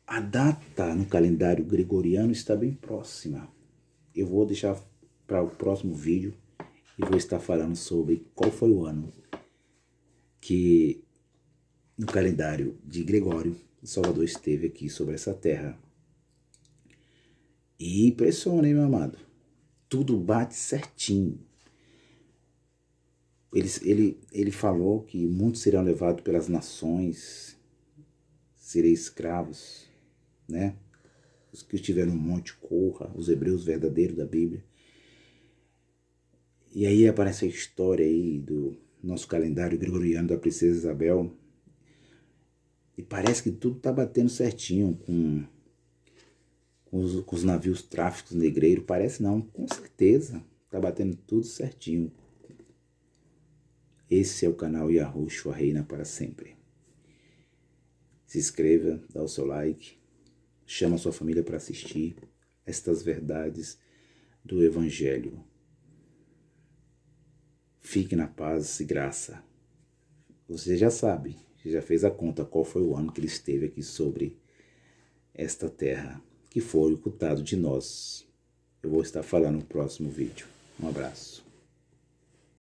a data no calendário gregoriano está bem próxima. Eu vou deixar para o próximo vídeo e vou estar falando sobre qual foi o ano que no calendário de Gregório o Salvador esteve aqui sobre essa terra. E impressiona, hein, meu amado? Tudo bate certinho. Ele falou que muitos serão levados pelas nações, sereis escravos, né? Os que estiveram no monte, corra, os hebreus verdadeiros da Bíblia. E aí aparece a história aí do nosso calendário gregoriano da princesa Isabel. E parece que tudo está batendo certinho com os navios tráficos negreiros. Parece não, com certeza. Está batendo tudo certinho. Esse é o canal Yahushua Reina para sempre. Se inscreva, dá o seu like, chama a sua família para assistir estas verdades do Evangelho. Fique na paz e graça. Você já sabe, já fez a conta qual foi o ano que ele esteve aqui sobre esta terra, que foi ocultado de nós. Eu vou estar falando no próximo vídeo. Um abraço.